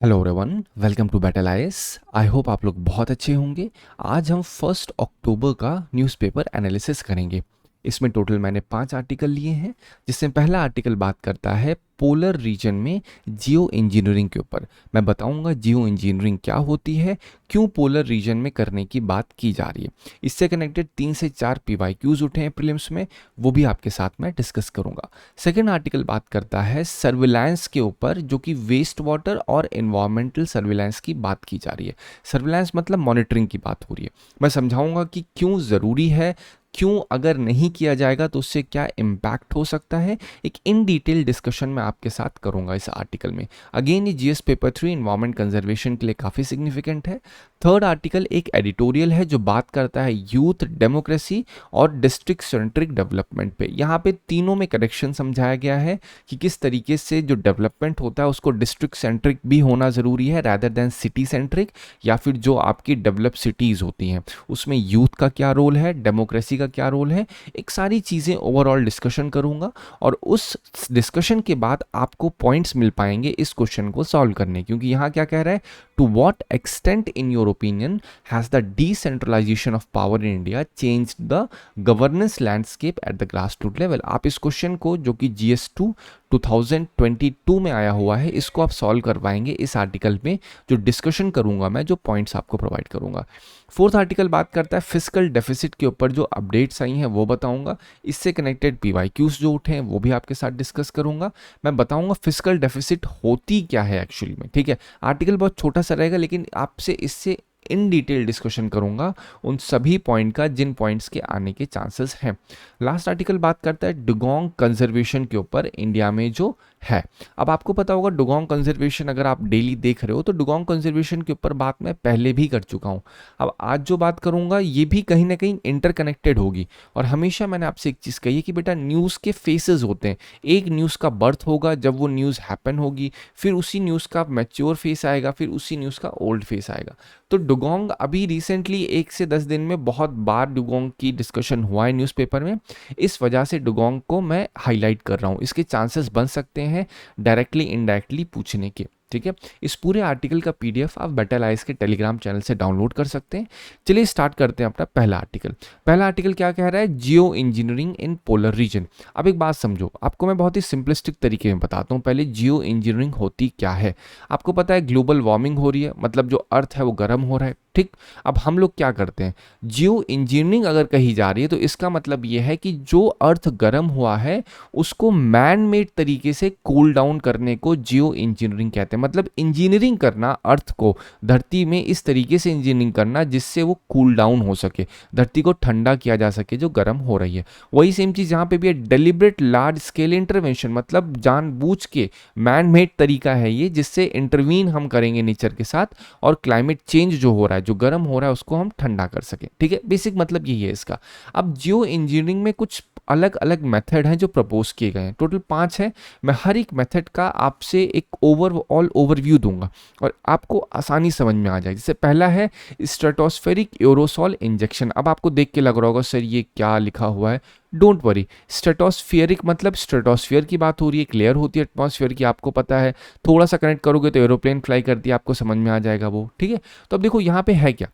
Hello everyone, welcome to Battle IAS. I hope आप लोग बहुत अच्छे होंगे। आज हम 1 अक्टूबर का न्यूज़पेपर एनालिसिस करेंगे। इसमें टोटल मैंने 5 आर्टिकल लिए हैं, जिसमें पहला आर्टिकल बात करता है पोलर रीजन में जियो इंजीनियरिंग के ऊपर। मैं बताऊंगा जियो इंजीनियरिंग क्या होती है, क्यों पोलर रीजन में करने की बात की जा रही है। इससे कनेक्टेड 3 से 4 पीवाईक्यूज उठे हैं प्रीलिम्स में, वो भी आपके साथ मैं डिस्कस करूंगा। सेकेंड आर्टिकल बात करता है सर्विलांस के ऊपर, जो कि वेस्ट वाटर और एनवायरमेंटल सर्विलांस की बात की जा रही है। सर्विलांस मतलब मॉनिटरिंग की बात हो रही है। मैं समझाऊंगा कि क्यों ज़रूरी है, क्यों अगर नहीं किया जाएगा तो उससे क्या इम्पैक्ट हो सकता है। एक इन डिटेल डिस्कशन मैं आपके साथ करूंगा इस आर्टिकल में। अगेन ये जीएस पेपर 3 इन्वायरमेंट कंजर्वेशन के लिए काफ़ी सिग्निफिकेंट है। थर्ड आर्टिकल एक एडिटोरियल है जो बात करता है यूथ डेमोक्रेसी और डिस्ट्रिक्ट सेंट्रिक डेवलपमेंट पे। यहाँ पे तीनों में करेक्शन समझाया गया है कि किस तरीके से जो डेवलपमेंट होता है उसको डिस्ट्रिक्ट सेंट्रिक भी होना ज़रूरी है रैदर देन सिटी सेंट्रिक, या फिर जो आपकी डेवलप सिटीज़ होती हैं उसमें यूथ का क्या रोल है, डेमोक्रेसी का क्या रोल है। एक सारी चीज़ें ओवरऑल डिस्कशन करूंगा और उस डिस्कशन के बाद आपको पॉइंट्स मिल पाएंगे इस क्वेश्चन को सॉल्व करने, क्योंकि यहाँ क्या कह रहा है, to what extent in your opinion has the decentralisation of power in India changed the governance landscape at the grass root level. आप इस क्वेश्चन को, जो कि GS2 2022 में आया हुआ है, इसको आप सॉल्व कर पाएंगे इस आर्टिकल में जो डिस्कशन करूंगा मैं, जो पॉइंट्स आपको प्रोवाइड करूंगा। फोर्थ आर्टिकल बात करता है फिजिकल डेफिसिट के ऊपर, जो अपडेट्स आई हैं वो बताऊंगा। इससे कनेक्टेड पीवाईक्यूज जो उठे हैं वो भी आपके साथ डिस्कस करूंगा। मैं बताऊंगा फिजिकल डेफिसिट होती क्या है एक्चुअली में। ठीक है, आर्टिकल बहुत छोटा सा रहेगा, लेकिन आपसे इससे इन डिटेल डिस्कशन करूंगा उन सभी पॉइंट का जिन पॉइंट्स के आने के चांसेस हैं। लास्ट आर्टिकल बात करता है डुगोंग कंजर्वेशन के ऊपर इंडिया में जो है। अब आपको पता होगा डुगोंग कंजर्वेशन, अगर आप डेली देख रहे हो तो डुगोंग कंजर्वेशन के ऊपर बात मैं पहले भी कर चुका हूं। अब आज जो बात करूंगा ये भी कहीं ना कहीं इंटरकनेक्टेड होगी। और हमेशा मैंने आपसे एक चीज़ कही है कि बेटा न्यूज़ के फेसेस होते हैं। एक न्यूज़ का बर्थ होगा जब वो न्यूज़ हैपन होगी, फिर उसी न्यूज़ का मैच्योर फेस आएगा, फिर उसी न्यूज़ का ओल्ड फेस आएगा। तो डुगोंग अभी रिसेंटली 1 से 10 दिन में बहुत बार डुगोंग की डिस्कशन हुआ है न्यूज़पेपर में, इस वजह से डुगोंग को मैं हाईलाइट कर रहा हूँ। इसके चांसेस बन सकते हैं डायरेक्टली इनडायरेक्टली पूछने के। ठीक है, इस पूरे आर्टिकल का पीडीएफ आप बैटल आइस के टेलीग्राम चैनल से डाउनलोड कर सकते हैं। चलिए स्टार्ट करते हैं अपना पहला आर्टिकल। पहला आर्टिकल क्या कह रहा है, जियो इंजीनियरिंग इन पोलर रीजन। अब एक बात समझो, आपको मैं बहुत ही सिंपलिस्टिक तरीके में बताता हूँ। पहले जियो इंजीनियरिंग होती क्या है। आपको पता है ग्लोबल वार्मिंग हो रही है, मतलब जो अर्थ है वो गर्म हो रहा है। ठीक, अब हम लोग क्या करते हैं, जियो इंजीनियरिंग अगर कही जा रही है तो इसका मतलब ये है कि जो अर्थ गर्म हुआ है उसको मैन मेड तरीके से कूल डाउन करने को जियो इंजीनियरिंग कहते हैं। मतलब इंजीनियरिंग करना अर्थ को, धरती में इस तरीके से इंजीनियरिंग करना जिससे वो कूल डाउन हो सके, धरती को ठंडा किया जा सके जो गर्म हो रही है। वही सेम चीज़ यहाँ पे भी है, डेलिब्रेट लार्ज स्केल इंटरवेंशन, मतलब जानबूझ के मैन मेड तरीका है ये, जिससे इंटरवीन हम करेंगे नेचर के साथ और क्लाइमेट चेंज जो हो रहा है, जो गर्म हो रहा है, उसको हम ठंडा कर सकें। ठीक है, बेसिक मतलब यही है इसका। अब जियो इंजीनियरिंग में कुछ अलग अलग मेथड हैं जो प्रपोज किए गए हैं, टोटल 5 हैं। मैं हर एक मेथड का आपसे एक ओवरऑल ओवरव्यू दूंगा और आपको आसानी समझ में आ जाए। जैसे पहला है स्ट्रेटोस्फेरिक एरोसॉल इंजेक्शन। अब आपको देख के लग रहा होगा सर ये क्या लिखा हुआ है। डोंट वरी, स्ट्रेटोस्फियरिक मतलब स्ट्रेटोस्फियर की बात हो रही है, एक लेयर होती है एटमॉस्फेयर की, आपको पता है। थोड़ा सा कनेक्ट करोगे तो एरोप्लेन फ्लाई करती है, आपको समझ में आ जाएगा वो। ठीक है, तो अब देखो यहाँ पे है क्या,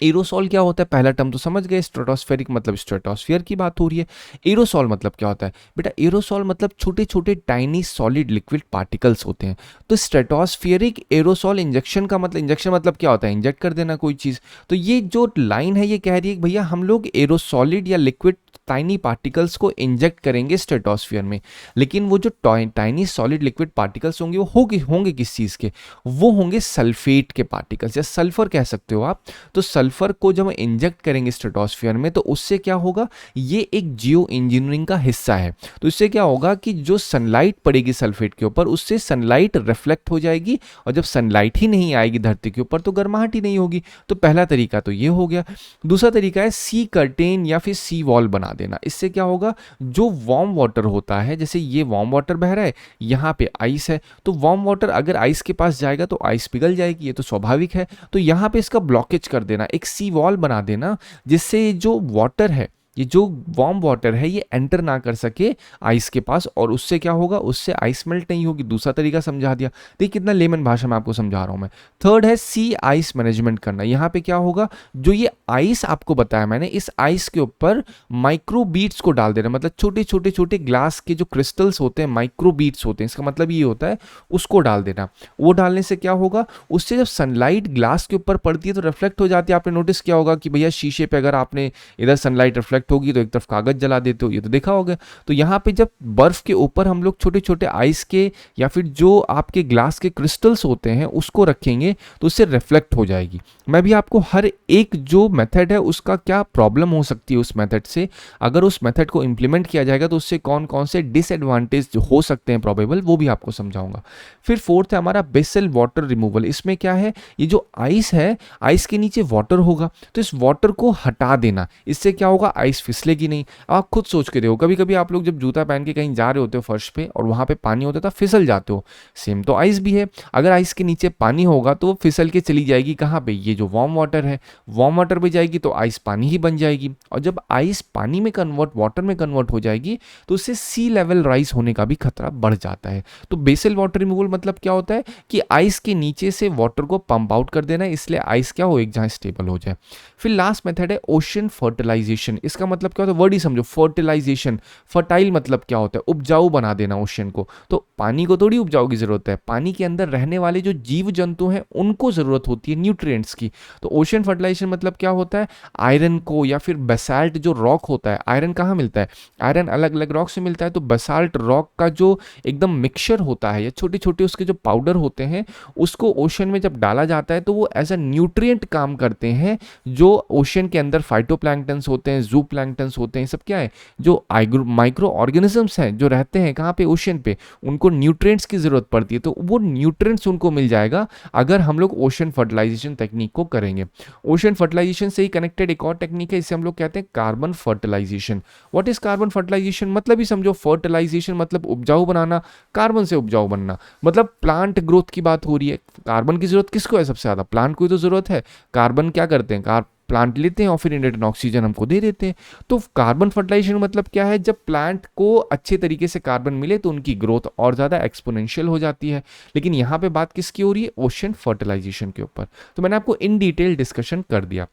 एरोसॉल क्या होता है। पहला टर्म तो समझ गए, स्ट्रेटोस्फेरिक मतलब स्ट्रेटोस्फियर की बात हो रही है। एरोसॉल मतलब क्या होता है बेटा, एरोसॉल मतलब छोटे छोटे टाइनी सॉलिड लिक्विड पार्टिकल्स होते हैं। तो स्ट्रेटोस्फियरिक एरोसॉल इंजेक्शन का मतलब, इंजेक्शन मतलब क्या होता है, इंजेक्ट कर देना कोई चीज़। तो ये जो लाइन है ये कह रही है कि भैया हम लोग एरोसॉलिड या लिक्विड टाइनी पार्टिकल्स को इंजेक्ट करेंगे स्ट्रेटोस्फियर में। लेकिन वो जो टाइनी सॉलिड लिक्विड पार्टिकल्स होंगे वो होंगे किस चीज़ के, वो होंगे सल्फेट के पार्टिकल्स, या सल्फर कह सकते हो आप। तो सल्फर को जब इंजेक्ट करेंगे स्ट्रेटोस्फियर में तो उससे क्या होगा, ये एक जियो इंजीनियरिंग का हिस्सा है। तो इससे क्या होगा कि जो सनलाइट पड़ेगी सल्फेट के ऊपर, उससे सनलाइट रिफ्लेक्ट हो जाएगी, और जब सनलाइट ही नहीं आएगी धरती के ऊपर तो गर्माहट ही नहीं होगी। तो पहला तरीका तो ये हो गया। दूसरा तरीका है सी कर्टेन या फिर सी वॉल बना देना। इससे क्या होगा, जो वार्म वाटर होता है, जैसे ये वार्म वाटर बह रहा है, यहाँ पे आइस है, तो वार्म वाटर अगर आइस के पास जाएगा तो आइस पिघल जाएगी, ये तो स्वाभाविक है। तो यहाँ पे इसका ब्लॉकेज कर देना, एक सी वॉल बना देना, जिससे जो वाटर है ये जो वार्म वाटर है ये एंटर ना कर सके आइस के पास, और उससे क्या होगा, उससे आइस मेल्ट नहीं होगी। दूसरा तरीका समझा दिया। देखिए कितना लेमन भाषा में आपको समझा रहा हूं मैं। थर्ड है सी आइस मैनेजमेंट करना। यहाँ पे क्या होगा, जो ये आइस आपको बताया मैंने, इस आइस के ऊपर माइक्रो बीट्स को डाल देना, मतलब छोटे छोटे छोटे ग्लास के जो क्रिस्टल्स होते हैं, माइक्रो बीट्स होते हैं, इसका मतलब ये होता है उसको डाल देना। वो डालने से क्या होगा, उससे जब सनलाइट ग्लास के ऊपर पड़ती है तो रिफ्लेक्ट हो जाती है। आपने नोटिस किया होगा कि भैया शीशे पे अगर आपने इधर सनलाइट रिफ्लेक्ट होगी तो एक तरफ कागज जला देते हो, ये तो देखा होगा। तो यहाँ पे जब बर्फ के ऊपर हम लोग छोटे छोटे आइस के या फिर जो आपके ग्लास के क्रिस्टल्स होते हैं उसको रखेंगे तो उससे रिफ्लेक्ट हो जाएगी। मैं भी आपको हर एक जो मेथड है उसका क्या प्रॉब्लम हो सकती है उस मेथड से, अगर उस मेथड को इंप्लीमेंट किया जाएगा तो उससे कौन कौन से डिसएडवांटेज हो सकते हैं प्रोबेबल, वो भी आपको समझाऊंगा। फिर फोर्थ है हमारा बेसल वाटर रिमूवल। इसमें क्या है, ये जो आइस है, आइस के नीचे वाटर होगा तो इस वाटर को हटा देना। इससे क्या होगा, आइस फिसलेगी नहीं। आप खुद सोच के देखो, कभी कभी आप लोग जब जूता पहन के कहीं जा रहे होते हो फर्श पे और वहां पे पानी होता है तो फिसल जाते हो। सेम तो आइस भी है, अगर आइस के नीचे पानी होगा तो वो फिसल के चली जाएगी कहाँ पे, ये जो वार्म वाटर है, वार्म वाटर पे जाएगी तो आइस पानी ही बन जाएगी। और जब आइस पानी में कन्वर्ट, वाटर में कन्वर्ट हो जाएगी तो उससे सी लेवल राइज होने का भी खतरा बढ़ जाता है। तो बेसल वाटर रिमूवल मतलब क्या होता है कि आइस के नीचे से वाटर को पंप आउट कर देना, इसलिए आइस क्या हो, एक जहां स्टेबल हो जाए। फिर लास्ट मेथड है ओशन फर्टिलाइजेशन। इसका मतलब क्या होता है, वर्ड ही समझो, फर्टिलाइजेशन। फर्टाइल मतलब क्या होता है, उपजाऊ बना देना ओशन को। तो पानी को थोड़ी उपजाऊ की जरूरत है, पानी के अंदर रहने वाले जो जीव जंतु हैं उनको जरूरत होती है न्यूट्रिएंट्स की। तो ओशन फर्टिलाइजेशन मतलब क्या होता है, आयरन को या फिर बेसाल्ट जो रॉक होता है, आयरन कहाँ मिलता है, आयरन अलग अलग रॉक से मिलता है, तो बेसाल्ट रॉक का जो एकदम मिक्सचर होता है या छोटे छोटे उसके जो पाउडर होते हैं उसको ओशन में जब डाला जाता है तो वो एज अ न्यूट्रिएंट काम करते हैं। जो ओशन के अंदर फाइटोप्लैंक्टन्स होते हैं, जू प्लैंक्टन्स होते हैं, सब क्या है, जो माइक्रो ऑर्गेनिजम्स हैं जो रहते हैं कहाँ पे, ओशन पे, उनको न्यूट्रिएंट्स की जरूरत पड़ती है। तो वो न्यूट्रिएंट्स उनको मिल जाएगा अगर हम लोग ओशन फर्टिलाइजेशन टेक्निक को करेंगे। ओशन फर्टिलाइजेशन से ही कनेक्टेड एक और टेक्निक है, इसे हम लोग कहते हैं carbon fertilisation. What is carbon fertilisation, मतलब ही समझो, फर्टिलाइजेशन मतलब उपजाऊ बनाना, कार्बन से उपजाऊ बनना, मतलब प्लांट ग्रोथ की बात हो रही है। कार्बन की जरूरत किसको है सबसे ज्यादा, प्लांट को ही तो जरूरत है। कार्बन क्या करते हैं, प्लांट लेते हैं और फिर रिटर्न ऑक्सीजन हमको दे देते हैं। तो कार्बन फर्टिलाइजेशन मतलब क्या है, जब प्लांट को अच्छे तरीके से कार्बन मिले तो उनकी ग्रोथ और ज़्यादा एक्सपोनेंशियल हो जाती है। लेकिन यहाँ पे बात किसकी हो रही है, ओशन फर्टिलाइजेशन के ऊपर। तो मैंने आपको इन डिटेल डिस्कशन कर दिया।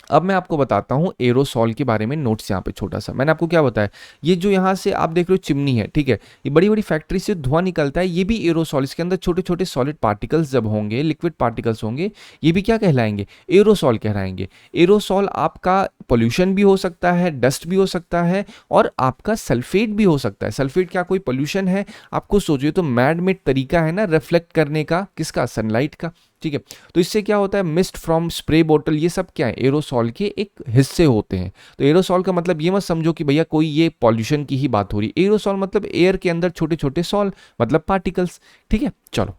अब मैं आपको बताता हूँ एरोसॉल के बारे में, नोट्स यहाँ पे छोटा सा मैंने आपको क्या बताया, ये जो यहाँ से आप देख रहे हो चिमनी है, ठीक है, ये बड़ी बड़ी फैक्ट्री से धुआं निकलता है, ये भी एरोसॉल, इसके अंदर छोटे छोटे सॉलिड पार्टिकल्स जब होंगे, लिक्विड पार्टिकल्स होंगे, ये भी क्या कहलाएंगे, एरोसॉल कहलाएंगे। एरोसॉल आपका पोल्यूशन भी हो सकता है, डस्ट भी हो सकता है, और आपका सल्फेट भी हो सकता है। सल्फेट क्या कोई पोल्यूशन है, आपको सोचिए तो मैड मेड तरीका है ना रिफ्लेक्ट करने का, किसका, सनलाइट का, ठीक है। तो इससे क्या होता है, मिस्ट फ्रॉम स्प्रे बोतल, ये सब क्या है, एरोसॉल के एक हिस्से होते हैं। तो एरोसॉल का मतलब ये मत समझो कि भैया कोई ये पॉल्यूशन की ही बात हो रही है। एरोसॉल मतलब एयर के अंदर छोटे छोटे सॉल, मतलब पार्टिकल्स, ठीक है। चलो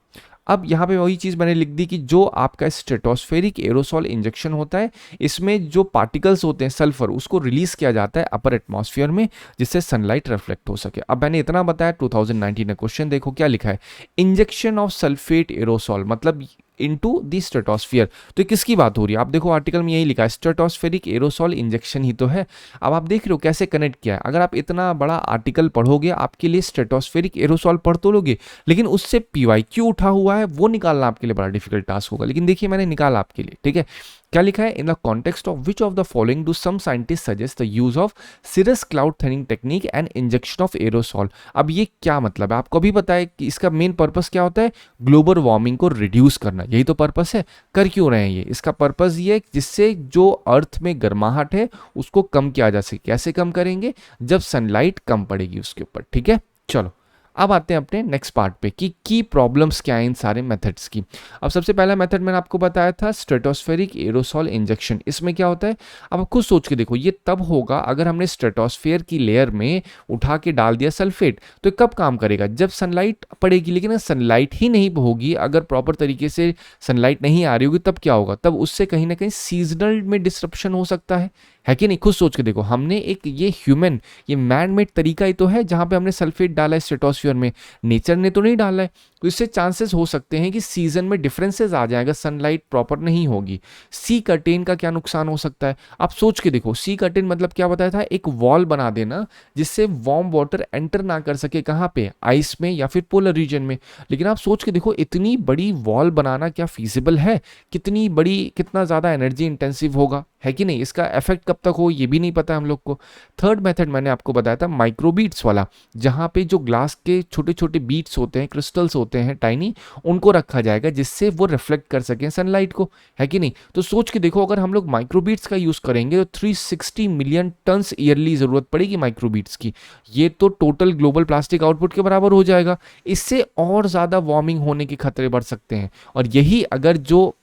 अब यहाँ पे वही चीज़ मैंने लिख दी कि जो आपका स्ट्रेटोस्फेरिक एरोसॉल इंजेक्शन होता है, इसमें जो पार्टिकल्स होते हैं सल्फर, उसको रिलीज किया जाता है अपर एटमॉस्फेयर में, जिससे सनलाइट रिफ्लेक्ट हो सके। अब मैंने इतना बताया, 2019 में क्वेश्चन देखो क्या लिखा है, इंजेक्शन ऑफ सल्फेट एरोसॉल मतलब इनटू द स्ट्रेटोस्फियर। तो किसकी बात हो रही है, आप देखो आर्टिकल में यही लिखा है, स्ट्रेटोस्फेरिक एरोसॉल इंजेक्शन ही तो है। अब आप देख रहे हो कैसे कनेक्ट किया है, अगर आप इतना बड़ा आर्टिकल पढ़ोगे, आपके लिए स्ट्रेटोस्फेरिक एरोसॉल पढ़ तो लोगे, लेकिन उससे पीवाईक्यू उठा हुआ है वो निकालना आपके लिए बड़ा डिफिकल्ट टास्क होगा। लेकिन देखिए मैंने निकाला आपके लिए, ठीक है। क्या लिखा है, in the context of which of the following do some scientist suggest the use of cirrus cloud thinning technique and injection of aerosol. अब ये क्या मतलब है, आपको अभी पता है कि इसका मेन पर्पस क्या होता है, ग्लोबल वार्मिंग को रिड्यूस करना, यही तो पर्पस है। कर क्यों रहे हैं ये, इसका पर्पस ये है जिससे जो अर्थ में गर्माहट है उसको कम किया जा सके। कैसे कम करेंगे, जब सनलाइट कम पड़ेगी उसके ऊपर, ठीक है। चलो अब आते हैं अपने नेक्स्ट पार्ट पे कि की प्रॉब्लम्स क्या है इन सारे मेथड्स की। अब सबसे पहला मेथड मैंने आपको बताया था स्ट्रेटोस्फेरिक एरोसॉल इंजेक्शन। इसमें क्या होता है, अब आप खुद सोच के देखो, ये तब होगा अगर हमने स्ट्रेटोस्फेयर की लेयर में उठा के डाल दिया सल्फेट। तो कब काम करेगा, जब सनलाइट पड़ेगी। लेकिन सनलाइट ही नहीं होगी, अगर प्रॉपर तरीके से सनलाइट नहीं आ रही होगी तब क्या होगा, तब उससे कहीं ना कहीं सीजनल में डिस्ट्रप्शन हो सकता है कि नहीं। खुद सोच के देखो, हमने एक ये ह्यूमन, ये मैन मेड तरीका ही तो है जहां पे हमने सल्फेट डाला है स्ट्रेटोस्फियर में, नेचर ने तो नहीं डाला है। तो इससे चांसेस हो सकते हैं कि सीजन में डिफरेंसेस आ जाए अगर सनलाइट प्रॉपर नहीं होगी। सी कर्टेन का क्या नुकसान हो सकता है, आप सोच के देखो। सी कर्टेन मतलब क्या बताया था, एक वॉल बना देना जिससे वार्म वाटर एंटर ना कर सके, कहाँ पे, आइस में या फिर पोलर रीजन में। लेकिन आप सोच के देखो इतनी बड़ी वॉल बनाना क्या फीजिबल है, कितनी बड़ी, कितना ज़्यादा एनर्जी इंटेंसिव होगा, है कि नहीं। इसका इफेक्ट कब तक हो ये भी नहीं पता हम लोग को। थर्ड मेथड मैंने आपको बताया था माइक्रोबीट्स वाला, जहाँ पे जो ग्लास के छोटे छोटे बीट्स होते हैं, क्रिस्टल्स होते हैं टाइनी, उनको रखा जाएगा जिससे वो रिफ्लेक्ट कर सकें सनलाइट को, है कि नहीं। तो सोच के देखो अगर हम लोग माइक्रोबीट्स का यूज़ करेंगे तो 360 मिलियन टन्स ईयरली ज़रूरत पड़ेगी माइक्रोबीट्स की। ये तो टोटल ग्लोबल प्लास्टिक आउटपुट के बराबर हो जाएगा। इससे और ज़्यादा वार्मिंग होने के खतरे बढ़ सकते हैं। और यही अगर जो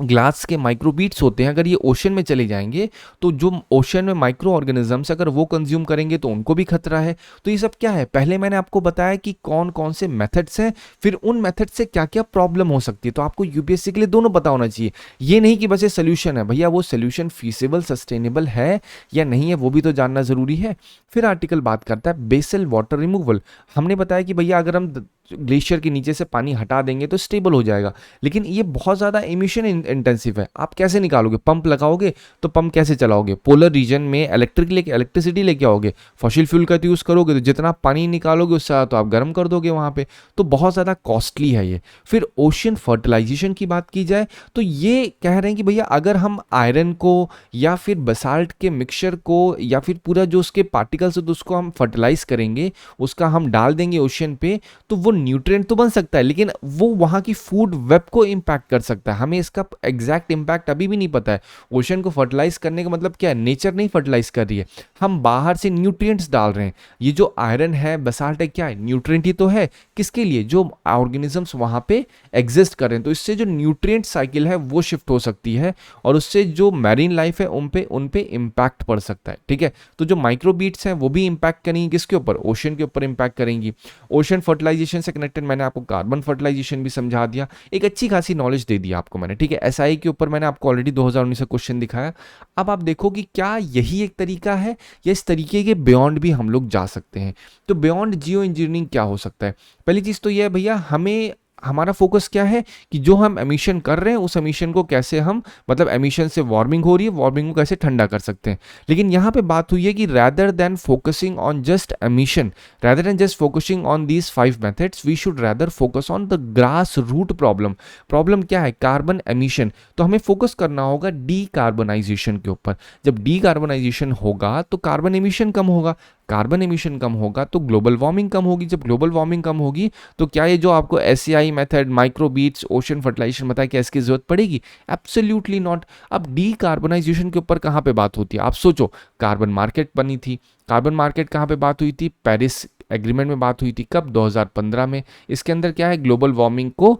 ग्लास के माइक्रोबीट्स होते हैं अगर ये ओशन में चले जाएंगे तो जो ओशन में माइक्रो ऑर्गेनिजम्स अगर वो कंज्यूम करेंगे तो उनको भी खतरा है। तो ये सब क्या है, पहले मैंने आपको बताया कि कौन कौन से मेथड्स हैं, फिर उन मेथड से क्या क्या प्रॉब्लम हो सकती है। तो आपको यूपीएससी के लिए दोनों पता होना चाहिए, ये नहीं कि बस ये सोल्यूशन है। भैया वो सोल्यूशन फीसिबल सस्टेनेबल है या नहीं है वो भी तो जानना जरूरी है। फिर आर्टिकल बात करता है बेसल वाटर रिमूवल। हमने बताया कि भैया अगर हम ग्लेशियर के नीचे से पानी हटा देंगे तो स्टेबल हो जाएगा, लेकिन ये बहुत ज़्यादा एमिशन इंटेंसिव है। आप कैसे निकालोगे, पंप लगाओगे तो पंप कैसे चलाओगे, पोलर रीजन में इलेक्ट्रिसिटी लेके आओगे, फॉसिल फ्यूल का यूज़ करोगे तो जितना पानी निकालोगे उससे तो आप गर्म कर दोगे वहाँ पे, तो बहुत ज़्यादा कॉस्टली है ये। फिर ओशन फर्टिलाइजेशन की बात की जाए तो ये कह रहे हैं कि भैया अगर हम आयरन को या फिर बसाल्ट के मिक्सचर को या फिर पूरा जो उसके पार्टिकल्स है तो उसको हम फर्टिलाइज करेंगे, उसका हम डाल देंगे ओशन पे, तो वो न्यूट्रिएंट तो बन सकता है लेकिन वो वहाँ की फूड वेब को इम्पैक्ट कर सकता है। हमें इसका एग्जैक्ट इम्पैक्ट अभी भी नहीं पता है। ओशन को फर्टिलाइज करने का मतलब क्या है, नेचर नहीं फर्टिलाइज कर रही है, हम बाहर से न्यूट्रिएंट्स डाल रहे हैं। ये जो आयरन है, बसाल्ट है, क्या है, न्यूट्रिएंट ही तो है। किसके लिए, जो ऑर्गेनिजम्स वहाँ पे एग्जिस्ट कर रहे हैं। तो इससे जो न्यूट्रिएंट साइकिल है वो शिफ्ट हो सकती है और उससे जो मैरीन लाइफ है उन पे इम्पैक्ट पड़ सकता है। ठीक है, तो जो माइक्रोबीट्स हैं वो भी इम्पैक्ट करेंगी किसके ऊपर, ओशन के ऊपर इम्पैक्ट करेंगी। ओशन फर्टिलाइजेशन से कनेक्टेड मैंने आपको कार्बन फर्टिलाइजेशन भी समझा दिया, एक अच्छी खासी नॉलेज दे दी आपको मैंने। ठीक है, एसआई के ऊपर मैंने आपको ऑलरेडी 2019 का क्वेश्चन दिखाया। अब आप देखो कि क्या यही एक तरीका है या इस तरीके के बियॉन्ड भी हम लोग जा सकते हैं। तो बियॉन्ड जियो इंजीनियरिंग क्या हो सकता है, पहली चीज़ तो यह है भैया हमें, हमारा फोकस क्या है कि जो हम एमिशन कर रहे हैं उस एमिशन को कैसे हम, मतलब एमिशन से वार्मिंग हो रही है, वार्मिंग को कैसे ठंडा कर सकते हैं। लेकिन यहाँ पे बात हुई है कि rather than focusing on just emission, rather than just focusing on these 5 methods, we should rather focus on the grass root problem. Problem क्या है, कार्बन एमिशन। तो हमें फोकस करना होगा डीकार्बनाइजेशन के ऊपर। जब डीकार्बनाइजेशन होगा तो कार्बन एमिशन कम होगा, कार्बन एमिशन कम होगा तो ग्लोबल वार्मिंग कम होगी। जब ग्लोबल वार्मिंग कम होगी तो क्या ये जो आपको एससीआई मेथड, माइक्रोबीट्स, ओशन फर्टिलाइजेशन बताया, क्या इसकी जरूरत पड़ेगी? Absolutely not. अब डीकार्बनाइजेशन के ऊपर कहाँ पे बात होती है, आप सोचो, कार्बन मार्केट बनी थी, कार्बन मार्केट कहाँ पे बात हुई थी, पेरिस एग्रीमेंट में बात हुई थी, कब, 2015 में। इसके अंदर क्या है, ग्लोबल वार्मिंग को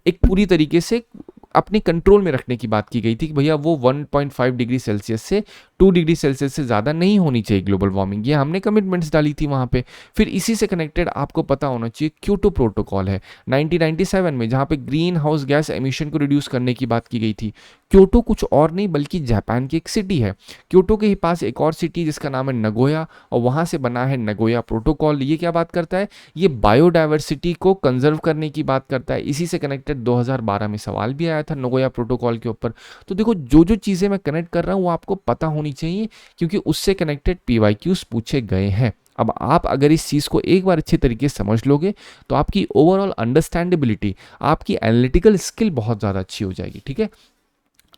एक पूरी तरीके से अपने कंट्रोल में रखने की बात की गई थी कि भैया वो 1.5 डिग्री सेल्सियस से 2 डिग्री सेल्सियस से ज़्यादा नहीं होनी चाहिए ग्लोबल वार्मिंग, ये हमने कमिटमेंट्स डाली थी वहाँ पे। फिर इसी से कनेक्टेड आपको पता होना चाहिए क्योटो प्रोटोकॉल है 1997 में, जहाँ पे ग्रीन हाउस गैस एमिशन को रिड्यूस करने की बात की गई थी। क्योटो कुछ और नहीं बल्कि जापान की एक सिटी है। क्योटो के ही पास एक और सिटी जिसका नाम है नगोया, और वहाँ से बना है नगोया प्रोटोकॉल। ये क्या बात करता है, ये बायोडाइवर्सिटी को कंजर्व करने की बात करता है। इसी से कनेक्टेड 2012 में सवाल भी आया था नगोया प्रोटोकॉल के ऊपर। तो देखो जो जो चीज़ें मैं कनेक्ट कर रहा हूँ वो आपको पता होनी चाहिए क्योंकि उससे कनेक्टेड पीवाईक्यूज पूछे गए हैं। अब आप अगर इस चीज़ को एक बार अच्छे तरीके से समझ लोगे तो आपकी ओवरऑल अंडरस्टैंडेबिलिटी, आपकी एनालिटिकल स्किल बहुत ज़्यादा अच्छी हो जाएगी। ठीक है,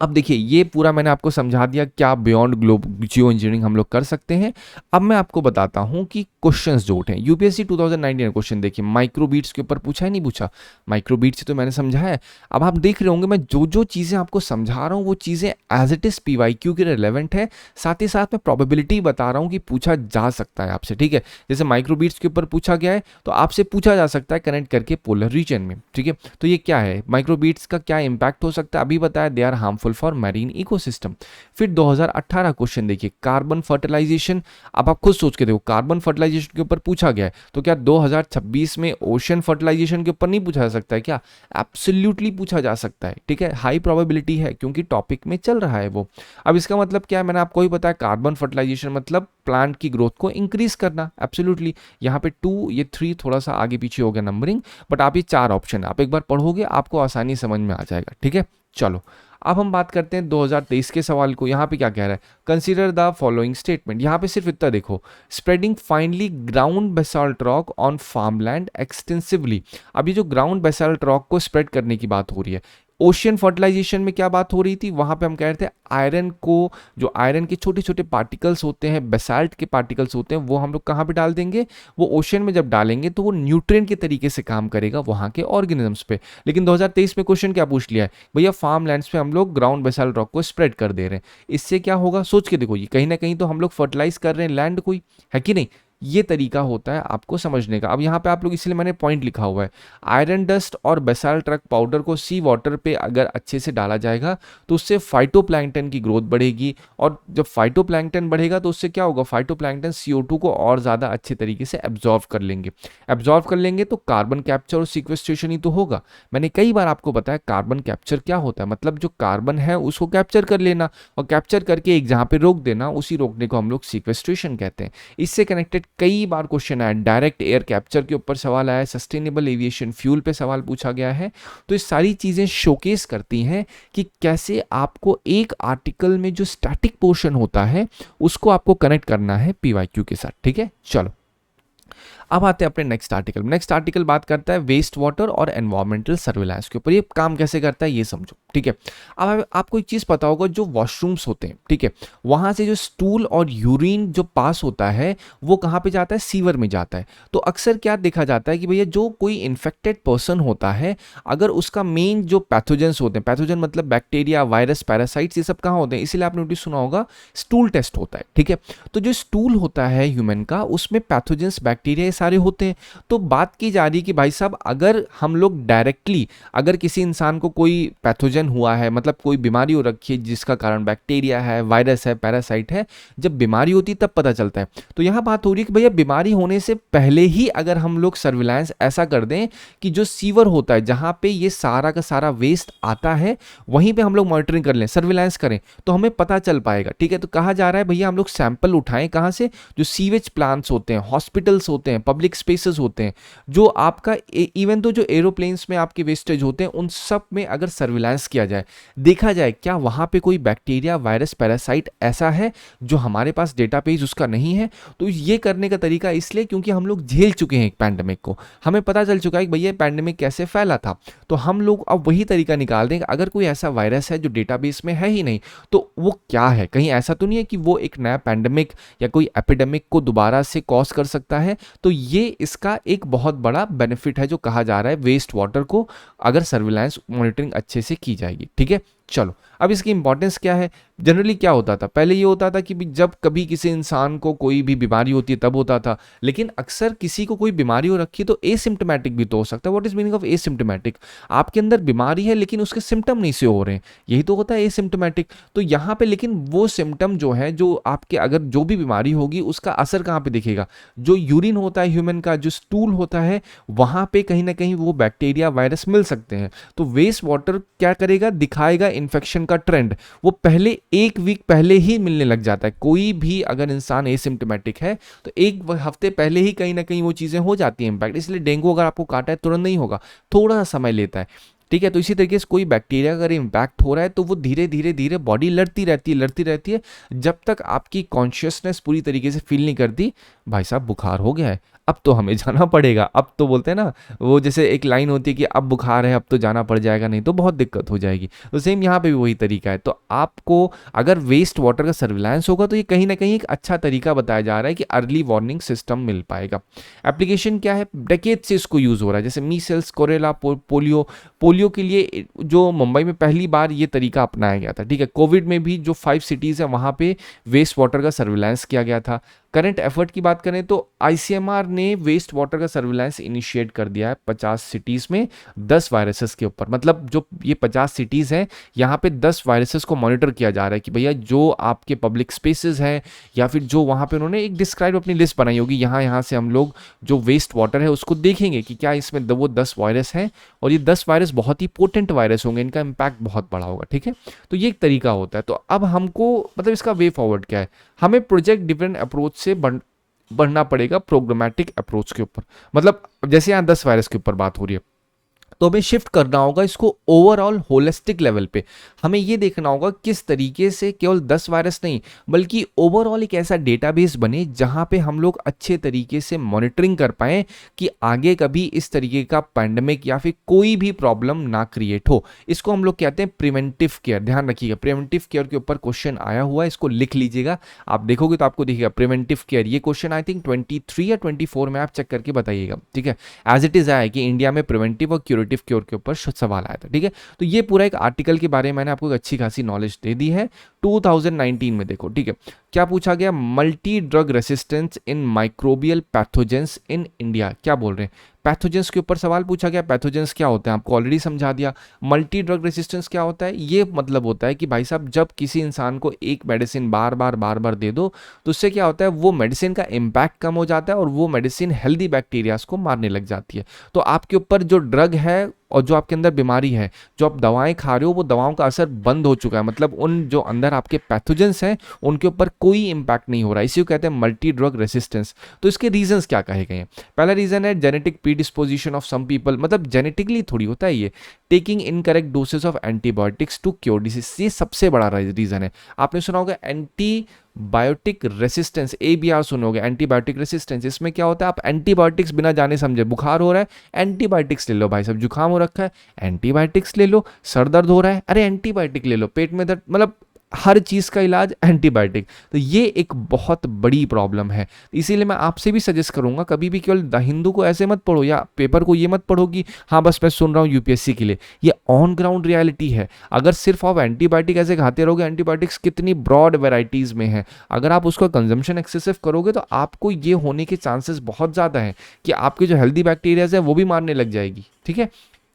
अब देखिए ये पूरा मैंने आपको समझा दिया क्या बियॉन्ड ग्लोब जियो इंजीनियरिंग हम लोग कर सकते हैं। अब मैं आपको बताता हूँ कि क्वेश्चंस जो उठे यूपीएससी 2019 क्वेश्चन देखिए, माइक्रोबीट्स के ऊपर पूछा है नहीं पूछा, माइक्रोबीट्स तो मैंने समझाया है। अब आप देख रहे होंगे मैं जो जो चीज़ें आपको समझा रहा हूँ वो चीज़ें एज इट इज़ पीवाईक्यू के रिलेवेंट है, साथ ही साथ मैं प्रोबेबिलिटी बता रहा हूँ कि पूछा जा सकता है आपसे। ठीक है, जैसे माइक्रोबीट्स के ऊपर पूछा गया है तो आपसे पूछा जा सकता है कनेक्ट करके पोलर रीजन में। ठीक है, तो ये क्या है, माइक्रोबीट्स का क्या इंपैक्ट हो सकता है, अभी बताया they are harmful harmful for marine ecosystem. फिर 2018 क्वेश्चन देखिए, कार्बन फर्टिलाइजेशन। अब आप खुद सोच के देखो, कार्बन फर्टिलाइजेशन के ऊपर पूछा गया है, तो क्या 2026 में ओशन फर्टिलाइजेशन के ऊपर नहीं पूछा जा सकता है क्या? एब्सोल्युटली पूछा जा सकता है, ठीक है, हाई प्रोबेबिलिटी है क्योंकि टॉपिक में चल रहा है वो। अब इसका मतलब क्या है, मैंने आपको ही बताया, कार्बन फर्टिलाइजेशन मतलब प्लांट की ग्रोथ को इंक्रीज करना। एब्सोल्युटली, यहाँ पे 2 ये 3 थोड़ा सा आगे पीछे हो गया नंबरिंग, बट आप ये 4 ऑप्शन आप एक बार पढ़ोगे आपको आसानी समझ में आ जाएगा, ठीक है। चलो अब हम बात करते हैं 2023 के सवाल को। यहाँ पे क्या कह रहा है, कंसीडर द फॉलोइंग स्टेटमेंट। यहाँ पे सिर्फ इतना देखो, spreading finally ground basalt rock on farmland extensively. अभी जो ग्राउंड बेसाल्ट रॉक को स्प्रेड करने की बात हो रही है, ओशियन फर्टिलाइजेशन में क्या बात हो रही थी, वहां पे हम कह रहे थे आयरन को, जो आयरन के छोटे छोटे पार्टिकल्स होते हैं, बेसाल्ट के पार्टिकल्स होते हैं, वो हम लोग कहाँ पे डाल देंगे, वो ओशियन में जब डालेंगे तो वो न्यूट्रिएंट के तरीके से काम करेगा वहां के ऑर्गेनिजम्स पे। लेकिन 2023 में क्वेश्चन क्या पूछ लिया है, भैया फार्म लैंड्स पे हम लोग ग्राउंड बेसाल्ट रॉक को स्प्रेड कर दे रहे हैं, इससे क्या होगा सोच के देखो, ये कहीं ना कहीं तो हम लोग फर्टिलाइज कर रहे हैं लैंड कोई, है कि नहीं। ये तरीका होता है आपको समझने का। अब यहाँ पे आप लोग, इसलिए मैंने पॉइंट लिखा हुआ है, आयरन डस्ट और बेसाल्ट रॉक पाउडर को सी वाटर पे अगर अच्छे से डाला जाएगा तो उससे फाइटोप्लैंक्टन की ग्रोथ बढ़ेगी, और जब फाइटोप्लैंक्टन बढ़ेगा तो उससे क्या होगा, फाइटोप्लैंक्टन CO2 को और ज़्यादा अच्छे तरीके से एब्जॉर्व कर लेंगे तो कार्बन कैप्चर और सिक्वेस्ट्रेशन ही तो होगा। मैंने कई बार आपको बताया कार्बन कैप्चर क्या होता है, मतलब जो कार्बन है उसको कैप्चर कर लेना और कैप्चर करके एक जहाँ पे रोक देना, उसी रोकने को हम लोग सिक्वेस्ट्रेशन कहते हैं। इससे कनेक्टेड कई बार क्वेश्चन आया, डायरेक्ट एयर कैप्चर के ऊपर सवाल आया, सस्टेनेबल एविएशन फ्यूल पे सवाल पूछा गया है। तो ये सारी चीजें शोकेस करती हैं कि कैसे आपको एक आर्टिकल में जो स्टैटिक पोर्शन होता है उसको आपको कनेक्ट करना है PYQ के साथ, ठीक है। चलो अब आते हैं अपने नेक्स्ट आर्टिकल। नेक्स्ट आर्टिकल बात करता है वेस्ट वाटर और एनवायरमेंटल सर्विलांस के ऊपर। ये काम कैसे करता है ये समझो, ठीक है। अब आपको एक चीज पता होगा, जो वॉशरूम्स होते हैं, ठीक है, वहां से जो स्टूल और यूरिन जो पास होता है वो कहाँ पे जाता है, सीवर में जाता है। तो अक्सर क्या देखा जाता है कि भैया जो कोई इन्फेक्टेड पर्सन होता है, अगर उसका मेन जो पैथोजेंस होते हैं, पैथोजन मतलब बैक्टीरिया, वायरस, पैरासाइट्स, ये सब कहाँ होते हैं, इसीलिए आपने नोटिस सुना होगा स्टूल टेस्ट होता है, ठीक है। तो जो स्टूल होता है ह्यूमन का, उसमें पैथोजेंस, बैक्टीरिया सारे होते हैं। तो बात की जा रही है कि भाई साहब अगर हम लोग डायरेक्टली, अगर किसी इंसान को कोई पैथोजन हुआ है, मतलब कोई बीमारी हो रखी है जिसका कारण बैक्टीरिया है, वायरस है, पैरासाइट है, जब बीमारी होती है तब पता चलता है। तो यहां बात हो रही है कि भैया बीमारी होने से पहले ही अगर हम लोग सर्विलांस ऐसा कर दें कि जो सीवर होता है जहां पे ये सारा का सारा वेस्ट आता है, वहीं पे हम लोग मॉनिटरिंग कर लें, सर्विलांस करें, तो हमें पता चल पाएगा, ठीक है। तो कहा जा रहा है भैया हम लोग सैंपल उठाएं, कहां से, जो सीवेज प्लांट्स होते हैं, हॉस्पिटल्स होते हैं, पब्लिक स्पेसेस होते हैं, जो आपका इवन तो जो एरोप्लेन्स में आपके वेस्टेज होते हैं, उन सब में अगर सर्विलांस किया जाए, देखा जाए क्या वहां पे कोई बैक्टीरिया, वायरस, पैरासाइट ऐसा है जो हमारे पास डेटाबेस उसका नहीं है। तो ये करने का तरीका इसलिए क्योंकि हम लोग झेल चुके हैं एक पैंडेमिक को, हमें पता चल चुका है कि भैया पैंडेमिक कैसे फैला था। तो हम लोग अब वही तरीका निकाल दें कि अगर कोई ऐसा वायरस है जो डेटाबेस में है ही नहीं, तो वो क्या है, कहीं ऐसा तो नहीं है कि वो एक नया पैंडेमिक या कोई एपिडेमिक को दोबारा से कॉज कर सकता है। तो ये इसका एक बहुत बड़ा बेनिफिट है जो कहा जा रहा है वेस्ट वाटर को अगर सर्विलांस मॉनिटरिंग अच्छे से की जाएगी, ठीक है। चलो अब इसकी इंपॉर्टेंस क्या है। जनरली क्या होता था, पहले ये होता था कि जब कभी किसी इंसान को कोई भी बीमारी होती है तब होता था, लेकिन अक्सर किसी को कोई बीमारी हो रखी है तो एसिम्प्टोमेटिक भी तो हो सकता है। What is meaning of asymptomatic, आपके अंदर बीमारी है लेकिन उसके सिम्टम नहीं से हो रहे हैं, यही तो होता है एसिम्प्टोमेटिक। तो यहाँ पे लेकिन वो सिम्टम जो है, जो आपके अगर जो भी बीमारी होगी उसका असर कहाँ पे दिखेगा, जो यूरिन होता है ह्यूमन का, जो स्टूल होता है, वहां पे कहीं ना कहीं वो बैक्टीरिया, वायरस मिल सकते हैं। तो वेस्ट वाटर क्या करेगा, दिखाएगा इन्फेक्शन का ट्रेंड, वो पहले 1 वीक पहले ही मिलने लग जाता है। कोई भी अगर इंसान एसिम्प्टोमेटिक है तो 1 हफ्ते पहले ही कहीं ना कहीं वो चीजें हो जाती हैं इम्पैक्ट। इसलिए डेंगू अगर आपको काटा है तुरंत नहीं होगा, थोड़ा सा समय लेता है, ठीक है। तो इसी तरीके से कोई बैक्टीरिया अगर इम्पैक्ट हो रहा है तो वो धीरे धीरे धीरे बॉडी लड़ती रहती है जब तक आपकी कॉन्शियसनेस पूरी तरीके से फील नहीं करती, भाई साहब बुखार हो गया है, अब तो हमें जाना पड़ेगा। अब तो बोलते हैं ना, वो जैसे एक लाइन होती है कि अब बुखार है अब तो जाना पड़ जाएगा, नहीं तो बहुत दिक्कत हो जाएगी। तो सेम यहाँ पे भी वही तरीका है। तो आपको अगर वेस्ट वाटर का सर्विलांस होगा तो ये कहीं ना कहीं एक अच्छा तरीका बताया जा रहा है कि अर्ली वार्निंग सिस्टम मिल पाएगा। एप्लीकेशन क्या है, डेकेड से इसको यूज हो रहा है, जैसे मीसल्स, कोरेला, पोलियो के लिए जो मुंबई में पहली बार ये तरीका अपनाया गया था, ठीक है। कोविड में भी जो 5 सिटीज है वहां पे वेस्ट वाटर का सर्विलांस किया गया था। करंट एफर्ट की बात करें तो आईसीएमआर ने वेस्ट वाटर का सर्विलांस इनिशिएट कर दिया है 50 सिटीज़ में 10 वायरसेस के ऊपर। मतलब जो ये 50 सिटीज़ हैं यहाँ पे 10 वायरसेस को मॉनिटर किया जा रहा है कि भैया जो आपके पब्लिक स्पेसेस हैं या फिर जो वहाँ पे उन्होंने एक डिस्क्राइब अपनी लिस्ट बनाई होगी, यहाँ से हम लोग जो वेस्ट वाटर है उसको देखेंगे कि क्या इसमें वो 10 वायरस हैं, और ये 10 वायरस बहुत ही पोटेंट वायरस होंगे, इनका इम्पैक्ट बहुत बड़ा होगा। ठीक है, तो ये एक तरीका होता है। तो अब हमको मतलब इसका वे फॉरवर्ड क्या है, हमें प्रोजेक्ट डिफरेंट अप्रोच से बढ़ना पड़ेगा प्रोग्रामेटिक अप्रोच के ऊपर। मतलब जैसे यहाँ 10 वायरस के ऊपर बात हो रही है तो हमें शिफ्ट करना होगा इसको ओवरऑल होलिस्टिक लेवल पे। हमें ये देखना होगा किस तरीके से केवल 10 वायरस नहीं बल्कि ओवरऑल एक ऐसा डेटाबेस बने जहां पे हम लोग अच्छे तरीके से मॉनिटरिंग कर पाएं कि आगे कभी इस तरीके का पैंडेमिक या फिर कोई भी प्रॉब्लम ना क्रिएट हो। इसको हम लोग कहते हैं प्रिवेंटिव केयर। ध्यान रखिएगा, प्रिवेंटिव केयर के ऊपर क्वेश्चन आया हुआ है, इसको लिख लीजिएगा। आप देखोगे तो आपको दिखेगा प्रिवेंटिव केयर। ये क्वेश्चन आई थिंक 23 या 24 में आप चेक करके बताइएगा। ठीक है, एज इट इज आया कि इंडिया में प्रिवेंटिव और क्योर के ऊपर सवाल आया था। ठीक है, तो ये पूरा एक आर्टिकल के बारे में मैंने आपको एक अच्छी खासी नॉलेज दे दी है 2019 में। देखो ठीक है, क्या पूछा गया, multi drug resistance in microbial pathogens in India. क्या बोल रहे हैं, पैथोजेंस के ऊपर सवाल पूछा गया। पैथोजेंस क्या होते हैं आपको ऑलरेडी समझा दिया। मल्टी ड्रग रेसिस्टेंस क्या होता है, ये मतलब होता है कि भाई साहब जब किसी इंसान को एक मेडिसिन बार बार दे दो तो उससे क्या होता है, वो मेडिसिन का इम्पैक्ट कम हो जाता है और वो मेडिसिन हेल्दी बैक्टीरियाज को मारने लग जाती है। तो आपके ऊपर जो ड्रग है और जो आपके अंदर बीमारी है, जो आप दवाएं खा रहे हो वो दवाओं का असर बंद हो चुका है। मतलब उन जो अंदर आपके पैथोजेंस हैं उनके ऊपर कोई इंपैक्ट नहीं हो रहा है। इसी को कहते हैं मल्टी ड्रग रेसिस्टेंस। तो इसके रीजंस क्या कहे गए हैं। पहला रीजन है genetic predisposition of some people. मतलब जेनेटिकली थोड़ी होता है ये, taking incorrect doses of antibiotics to cure disease. ये सबसे बड़ा रीजन है। आपने सुना होगा एंटीबायोटिक रेसिस्टेंस, ABR सुनोगे, एंटीबायोटिक रेसिस्टेंस। इसमें क्या होता है, आप एंटीबायोटिक्स बिना जाने समझे, बुखार हो रहा है एंटीबायोटिक्स ले लो भाई साहब, जुकाम हो रखा है एंटीबायोटिक्स ले लो, सर दर्द हो रहा है अरे एंटीबायोटिक ले लो, पेट में दर्द, मतलब हर चीज़ का इलाज एंटीबायोटिक। तो ये एक बहुत बड़ी प्रॉब्लम है। इसीलिए मैं आपसे भी सजेस्ट करूंगा कभी भी केवल द हिंदू को ऐसे मत पढ़ो या पेपर को ये मत पढ़ो कि हाँ बस मैं सुन रहा हूँ यूपीएससी के लिए। ये ऑन ग्राउंड रियलिटी है। अगर सिर्फ आप एंटीबायोटिक ऐसे खाते रहोगे, एंटीबायोटिक्स कितनी ब्रॉड वेराइटीज़ में है, अगर आप उसका कंजम्पशन एक्सेसिव करोगे तो आपको ये होने के चांसेस बहुत ज़्यादा हैं कि आपके जो हेल्दी बैक्टीरियाज है वो भी मारने लग जाएगी। ठीक है,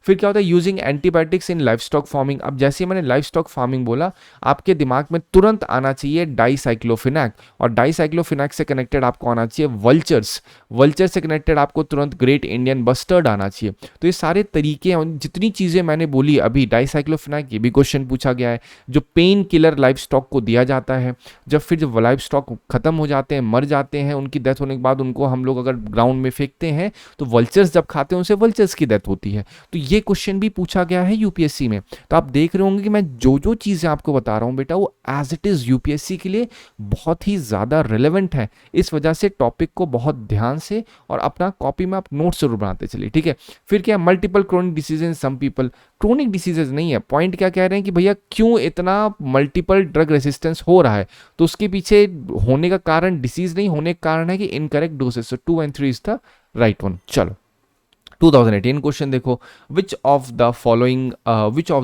फिर क्या होता है, using antibiotics in life stock farming. अब जैसे मैंने लाइफ स्टॉक फार्मिंग बोला, आपके दिमाग में तुरंत आना चाहिए डाइसाइक्लोफिनैक, और डाइसाइक्लोफिनैक से कनेक्टेड आपको आना चाहिए वल्चर्स, वल्चर से कनेक्टेड आपको तुरंत ग्रेट इंडियन बस्टर्ड आना चाहिए। तो ये सारे तरीके हैं, जितनी चीज़ें मैंने बोली अभी, डाइसाइक्लोफिनैक ये भी क्वेश्चन पूछा गया है। जो पेन किलर लाइफ स्टॉक को दिया जाता है, जब लाइफ स्टॉक खत्म हो जाते हैं, मर जाते हैं, उनकी डेथ होने के बाद उनको हम लोग अगर ग्राउंड में फेंकते हैं तो वल्चर्स जब खाते हैं उनसे वल्चर्स की डेथ होती है। तो ये क्वेश्चन भी पूछा गया है यूपीएससी में। तो आप देख रहे होंगे कि मैं जो चीजें आपको बता रहा हूं बेटा वो एज इट इज यूपीएससी के लिए बहुत ही ज्यादा रिलेवेंट है। इस वजह से टॉपिक को बहुत ध्यान से और अपना कॉपी में आप नोट जरूर बनाते चलिए। ठीक है, फिर क्या, multiple chronic disease in some people. Chronic diseases नहीं है, पॉइंट क्या कह रहे हैं कि भैया क्यों इतना मल्टीपल ड्रग रेसिस्टेंस हो रहा है, तो उसके पीछे होने का कारण डिसीज नहीं, होने का कारण है कि incorrect doses. So 2 and 3 is the right one. चलो 2018 क्वेश्चन देखो, विच of the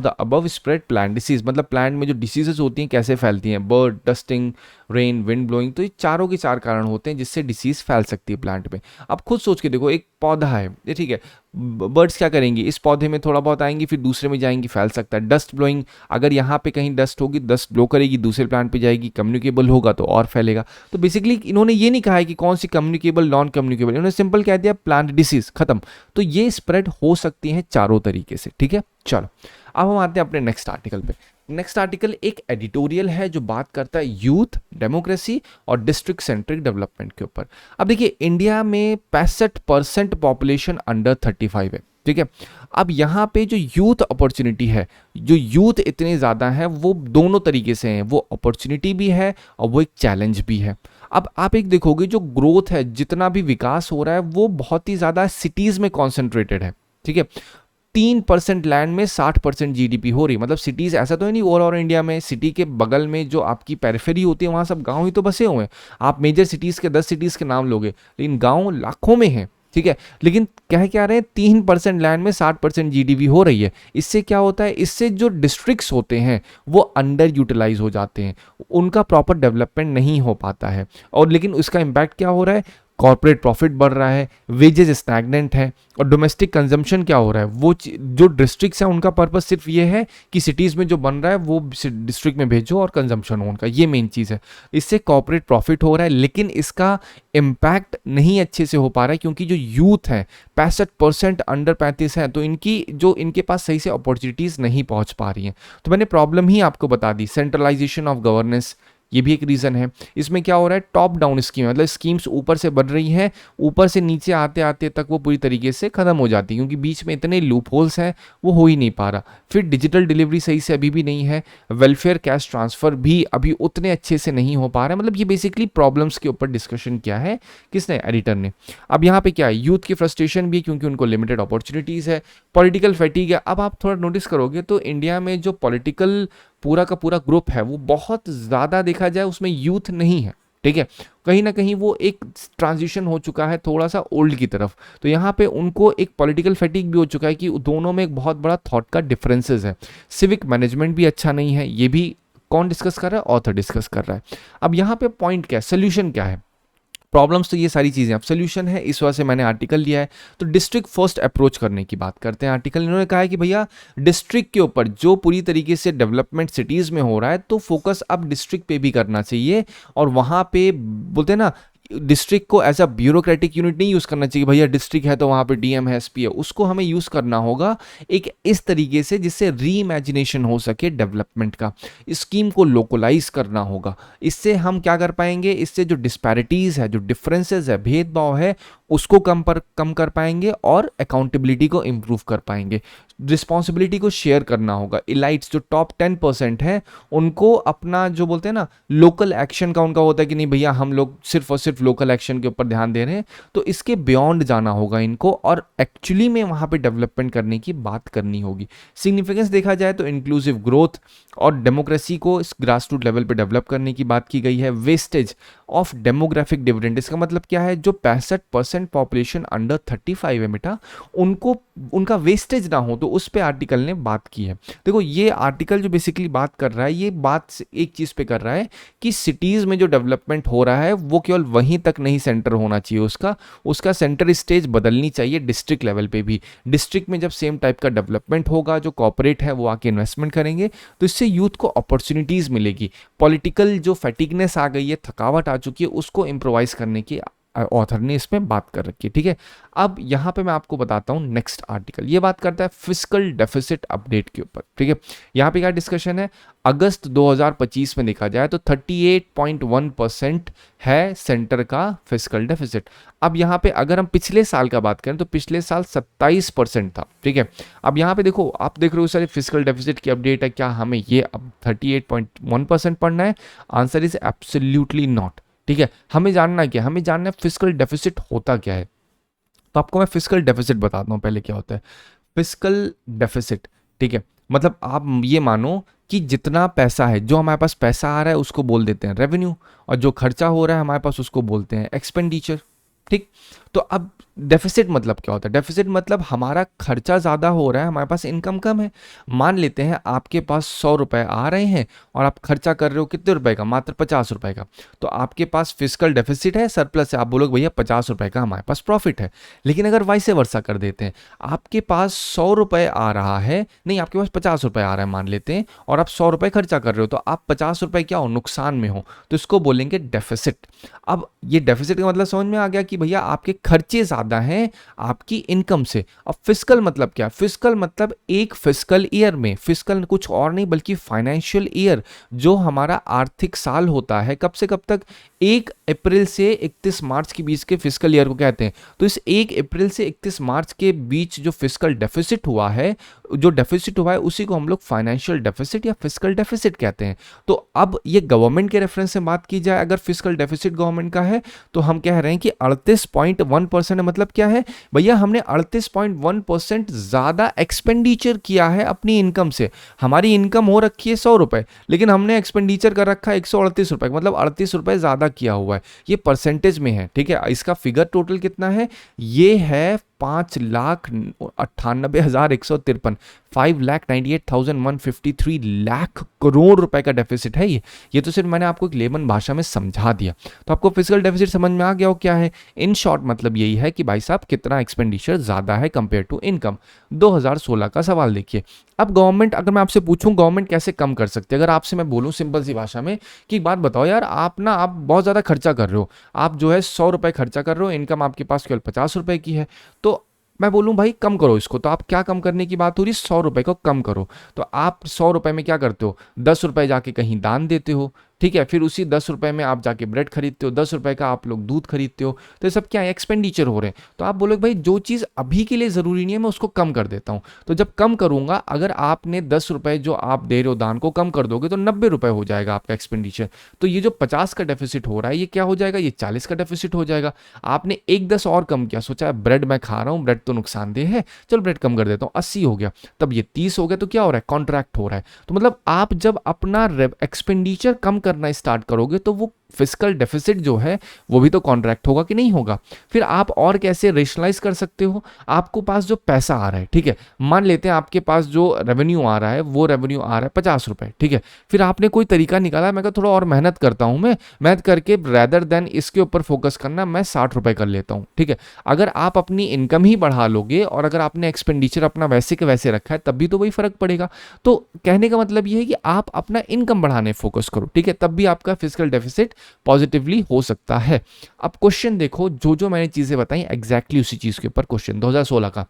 above spread plant disease. मतलब प्लांट में जो डिसीजेस होती हैं कैसे फैलती हैं, bird, dusting, rain, wind blowing. तो ये चारों के चार कारण होते हैं जिससे डिसीज फैल सकती है प्लांट में। आप खुद सोच के देखो, एक पौधा है ये, ठीक है, बर्ड्स क्या करेंगी, इस पौधे में थोड़ा बहुत आएंगी फिर दूसरे में जाएंगी, फैल सकता है। डस्ट ब्लोइंग, अगर यहाँ पे कहीं डस्ट होगी, डस्ट ब्लो करेगी, दूसरे प्लांट पे जाएगी, कम्युनिकेबल होगा तो और फैलेगा। तो बेसिकली इन्होंने ये नहीं कहा है कि कौन सी कम्युनिकेबल, नॉन कम्युनिकेबल, इन्होंने सिंपल कह दिया प्लांट डिसीज, खत्म। तो ये स्प्रेड हो सकती हैं चारों तरीके से। ठीक है, चलो अब हम आते हैं अपने नेक्स्ट आर्टिकल पे। नेक्स्ट आर्टिकल एक एडिटोरियल है जो बात करता है यूथ, डेमोक्रेसी और डिस्ट्रिक्ट सेंट्रिक डेवलपमेंट के ऊपर। अब देखिए, इंडिया में 65% पॉपुलेशन अंडर 35 है। ठीक है, अब यहाँ पे जो यूथ अपॉर्चुनिटी है, जो यूथ इतने ज़्यादा हैं, वो दोनों तरीके से हैं, वो अपॉर्चुनिटी भी है और वो एक चैलेंज भी है। अब आप एक देखोगे जो ग्रोथ है, जितना भी विकास हो रहा है वो बहुत ही ज़्यादा सिटीज़ में कॉन्सेंट्रेटेड है। ठीक है, 3% लैंड में 60% जीडीपी हो रही। मतलब सिटीज ऐसा तो है नहीं ओवरऑल इंडिया में, सिटी के बगल में जो आपकी पेरिफेरी होती है वहाँ सब गांव ही तो बसे हुए हैं। आप मेजर सिटीज़ के 10 सिटीज़ के नाम लोगे लेकिन गांव लाखों में हैं। ठीक है। लेकिन कह क्या रहे हैं, 3% लैंड में 60% जीडीपी हो रही है। इससे क्या होता है, इससे जो डिस्ट्रिक्ट्स होते हैं वो अंडर यूटिलाइज हो जाते हैं, उनका प्रॉपर डेवलपमेंट नहीं हो पाता है। और लेकिन उसका इम्पैक्ट क्या हो रहा है, कॉर्पोरेट प्रॉफिट बढ़ रहा है, वेजेस स्टैग्नेंट है, और डोमेस्टिक कंजम्पशन क्या हो रहा है, वो जो डिस्ट्रिक्ट्स हैं उनका पर्पस सिर्फ ये है कि सिटीज़ में जो बन रहा है वो डिस्ट्रिक्ट में भेजो और कंजम्पशन हो उनका, ये मेन चीज़ है। इससे कॉर्पोरेट प्रॉफिट हो रहा है, लेकिन इसका इम्पैक्ट नहीं अच्छे से हो पा रहा है, क्योंकि जो यूथ है 65% अंडर 35 है, तो इनके पास सही से अपॉर्चुनिटीज़ नहीं पहुंच पा रही हैं। तो मैंने प्रॉब्लम ही आपको बता दी, सेंट्रलाइजेशन ऑफ गवर्नेंस, ये भी एक रीज़न है। इसमें क्या हो रहा है, टॉप डाउन स्कीम, मतलब स्कीम्स ऊपर से बढ़ रही हैं, ऊपर से नीचे आते आते तक वो पूरी तरीके से ख़त्म हो जाती है, क्योंकि बीच में इतने लूप होल्स हैं, वो हो ही नहीं पा रहा। फिर डिजिटल डिलीवरी सही से अभी भी नहीं है, वेलफेयर कैश ट्रांसफ़र भी अभी उतने अच्छे से नहीं हो पा रहा है। मतलब ये बेसिकली प्रॉब्लम्स के ऊपर डिस्कशन किया है किसने, एडिटर ने। अब यहाँ पे क्या है, यूथ की फ्रस्ट्रेशन भी, क्योंकि उनको लिमिटेड अपॉर्चुनिटीज़ है, पॉलिटिकल फैटिग है। अब आप थोड़ा नोटिस करोगे तो इंडिया में जो पॉलिटिकल पूरा का पूरा ग्रुप है वो बहुत ज़्यादा, देखा जाए उसमें यूथ नहीं है, ठीक है। कहीं ना कहीं वो एक ट्रांजिशन हो चुका है थोड़ा सा ओल्ड की तरफ, तो यहाँ पे उनको एक पॉलिटिकल फैटिग भी हो चुका है कि दोनों में एक बहुत बड़ा थॉट का डिफरेंसेस है। सिविक मैनेजमेंट भी अच्छा नहीं है, ये भी कौन डिस्कस कर रहा है, ऑथर डिस्कस कर रहा है। अब यहाँ पे पॉइंट क्या है, सोल्यूशन क्या है, प्रॉब्लम्स तो ये सारी चीज़ें, अब सोल्यूशन है, इस वजह से मैंने आर्टिकल लिया है। तो डिस्ट्रिक्ट फर्स्ट अप्रोच करने की बात करते हैं। आर्टिकल इन्होंने कहा है कि भैया डिस्ट्रिक्ट के ऊपर जो पूरी तरीके से डेवलपमेंट सिटीज़ में हो रहा है, तो फोकस अब डिस्ट्रिक्ट पे भी करना चाहिए। और वहाँ पे बोलते हैं ना, डिस्ट्रिक्ट को एज अ ब्यूरोक्रेटिक यूनिट नहीं यूज़ करना चाहिए, भैया डिस्ट्रिक्ट है तो वहाँ पे डीएम है, एसपी है, उसको हमें यूज़ करना होगा एक इस तरीके से जिससे री इमेजिनेशन हो सके डेवलपमेंट का, स्कीम को लोकलाइज करना होगा। इससे हम क्या कर पाएंगे, इससे जो डिस्पैरिटीज़ है, जो डिफरेंसेस है, भेदभाव है, उसको कम कर पाएंगे और अकाउंटेबिलिटी को इम्प्रूव कर पाएंगे। रिस्पॉन्सिबिलिटी को शेयर करना होगा। इलाइट्स जो टॉप 10% हैं उनको अपना जो बोलते हैं ना लोकल एक्शन का उनका होता है कि नहीं भैया हम लोग सिर्फ और सिर्फ लोकल एक्शन के ऊपर ध्यान दे रहे हैं, तो इसके बियॉन्ड जाना होगा इनको और एक्चुअली में वहाँ पे डेवलपमेंट करने की बात करनी होगी। सिग्निफिकेंस देखा जाए तो इंक्लूसिव ग्रोथ और डेमोक्रेसी को इस ग्रास रूट लेवल पे डेवलप करने की बात की गई है। वेस्टेज ऑफ डेमोग्राफिक डिविडेंड, इसका मतलब क्या है, जो 65% पॉपुलेशन अंडर 35 है बेटा, उनको उनका वेस्टेज ना हो, तो उस पे आर्टिकल ने बात की है। देखो ये आर्टिकल जो बेसिकली बात कर रहा है, ये बात एक चीज़ पे कर रहा है कि सिटीज़ में जो डेवलपमेंट हो रहा है वो केवल वहीं तक नहीं सेंटर होना चाहिए, उसका सेंटर स्टेज बदलनी चाहिए डिस्ट्रिक्ट लेवल पे भी। डिस्ट्रिक्ट में जब सेम टाइप का डेवलपमेंट होगा, जो कॉर्पोरेट है वो आके इन्वेस्टमेंट करेंगे, तो इससे यूथ को अपॉर्चुनिटीज़ मिलेगी। पॉलिटिकल जो फैटिगनेस आ गई है, थकावट आ चुकी है, उसको इम्प्रोवाइज करने की ऑथर ने इसमें बात कर रखी है, ठीक है। अब यहाँ पे मैं आपको बताता हूँ नेक्स्ट आर्टिकल, ये बात करता है फिस्कल डेफिसिट अपडेट के ऊपर, ठीक है। यहाँ पे क्या डिस्कशन है, अगस्त 2025 में देखा जाए तो 38.1% है सेंटर का फिस्कल डेफिसिट। अब यहाँ पे अगर हम पिछले साल का बात करें तो पिछले साल 27% था, ठीक है। अब यहाँ पे देखो, आप देख रहे हो सारे फिस्कल डेफिसिट की अपडेट है, क्या हमें ये अब 38.1% पढ़ना है? आंसर इज एब्सोल्युटली नॉट, ठीक है। हमें जानना क्या, हमें जानना है फिस्कल डेफिसिट होता क्या है। तो आपको मैं फिस्कल डेफिसिट बताता हूँ पहले क्या होता है। फिस्कल डेफिसिट, ठीक है, मतलब आप ये मानो कि जितना पैसा है, जो हमारे पास पैसा आ रहा है उसको बोल देते हैं रेवेन्यू, और जो खर्चा हो रहा है हमारे पास उसको बोलते हैं एक्सपेंडिचर, ठीक। तो अब डेफिसिट मतलब क्या होता है? डेफिसिट मतलब हमारा खर्चा ज़्यादा हो रहा है, हमारे पास इनकम कम है। मान लेते हैं आपके पास 100 रुपये आ रहे हैं और आप खर्चा कर रहे हो कितने रुपए का? मात्र 50 रुपये का। तो आपके पास फिस्कल डेफिसिट है, सरप्लस है, आप बोलोगे भैया 50 रुपये का हमारे पास प्रॉफिट है। लेकिन अगर वाइसे वर्सा कर देते हैं, आपके पास 100 रुपये आ रहा है, नहीं आपके पास 50 रुपये आ रहा है मान लेते हैं, और आप 100 रुपये खर्चा कर रहे हो, तो आप 50 रुपये क्या हो, नुकसान में हो, तो इसको बोलेंगे डेफिसिट। अब ये डेफिसिट का मतलब समझ में आ गया कि भैया आपके खर्चे ज़्यादा हैं आपकी इनकम से। अब फिस्कल मतलब क्या? फिस्कल मतलब एक फिस्कल ईयर में, फिस्कल कुछ और नहीं बल्कि फाइनेंशियल ईयर, जो हमारा आर्थिक साल होता है, कब से कब तक? 1 अप्रैल से 31 मार्च के बीच के फिस्कल ईयर को कहते हैं। तो इस 1 अप्रैल से 31 मार्च के बीच जो फिस्कल डेफिसिट हुआ है, जो डेफिसिट हुआ है उसी को हम लोग फाइनेंशियल डेफिसिट या फिस्कल डेफिसिट कहते हैं। तो अब ये गवर्नमेंट के रेफरेंस से बात की जाए, अगर फिस्कल डेफिसिट गवर्नमेंट का है, तो हम कह रहे हैं कि 38.1% है, मतलब मतलब क्या है भैया, हमने 38.1% ज़्यादा एक्सपेंडिचर किया है अपनी इनकम से। हमारी इनकम हो रखी है 100 रुपये, लेकिन हमने एक्सपेंडिचर कर रखा है 138 रुपये, मतलब 38 रुपये ज़्यादा किया हुआ है। ये परसेंटेज में है, ठीक है। इसका फिगर टोटल कितना है, ये है 5,98,153, 5,98,153 लाख करोड़ रुपए का डेफिसिट है ये तो सिर्फ मैंने आपको एक लेमन भाषा में समझा दिया। तो आपको फिजिकल डेफिसिट समझ में आ गया हो क्या है। इन शॉर्ट मतलब यही है कि भाई साहब कितना एक्सपेंडिचर ज़्यादा है कंपेयर टू इनकम। 2016 का सवाल देखिए। अब गवर्नमेंट, अगर मैं आपसे पूछूं गवर्नमेंट कैसे कम कर सकती है, अगर आपसे मैं बोलूं सिंपल सी भाषा में कि एक बात बताओ यार, आप बहुत ज़्यादा खर्चा कर रहे हो, आप जो है 100 रुपये खर्चा कर रहे हो, इनकम आपके पास केवल 50 रुपये की है, तो मैं बोलूं भाई कम करो इसको, तो आप क्या कम करने की बात हो रही है, 100 रुपये को कम करो। तो आप 100 रुपये में क्या करते हो, 10 रुपये जाके कहीं दान देते हो, ठीक है। फिर उसी 10 रुपये में आप जाके ब्रेड खरीदते हो, 10 रुपये का आप लोग दूध खरीदते हो। तो ये सब क्या है, एक्सपेंडिचर हो रहे हैं। तो आप बोलोगे भाई जो चीज़ अभी के लिए ज़रूरी नहीं है मैं उसको कम कर देता हूँ। तो जब कम करूँगा, अगर आपने 10 रुपये जो आप दे रहे हो दान को कम कर दोगे तो 90 रुपये हो जाएगा आपका एक्सपेंडिचर। तो ये जो 50 का डेफिसिट हो रहा है ये क्या हो जाएगा, ये 40 का डेफिसिट हो जाएगा। आपने 1-10 और कम किया, सोचा ब्रेड मैं खा रहा हूँ, ब्रेड तो नुकसानदेह है, चलो ब्रेड कम कर देता हूँ, 80 हो गया, तब ये 30 हो गया। तो क्या हो रहा है, कॉन्ट्रैक्ट हो रहा है। तो मतलब आप जब अपना एक्सपेंडिचर कम करना स्टार्ट करोगे तो वो फिस्कल डेफिसिट जो है वो भी तो कॉन्ट्रैक्ट होगा कि नहीं होगा। फिर आप और कैसे रेशनलाइज कर सकते हो, आपको पास जो पैसा आ रहा है, ठीक है, मान लेते हैं आपके पास जो रेवेन्यू आ रहा है वो रेवेन्यू आ रहा है 50 रुपये, ठीक है। फिर आपने कोई तरीका निकाला, मैं कहा थोड़ा और मेहनत करता हूं, मैं मेहनत करके रैदर देन इसके ऊपर फोकस करना मैं 60 रुपये कर लेता हूं, ठीक है। अगर आप अपनी इनकम ही बढ़ा लोगे और अगर आपने एक्सपेंडिचर अपना वैसे के वैसे रखा है तब भी तो वही फर्क पड़ेगा। तो कहने का मतलब ये है कि आप अपना इनकम बढ़ाने फोकस करो, ठीक है, तब भी आपका फिस्कल डेफिसिट पॉजिटिवली हो सकता है। अब क्वेश्चन देखो, जो मैंने चीजें बताई एग्जैक्टली उसी चीज के ऊपर क्वेश्चन 2016 का।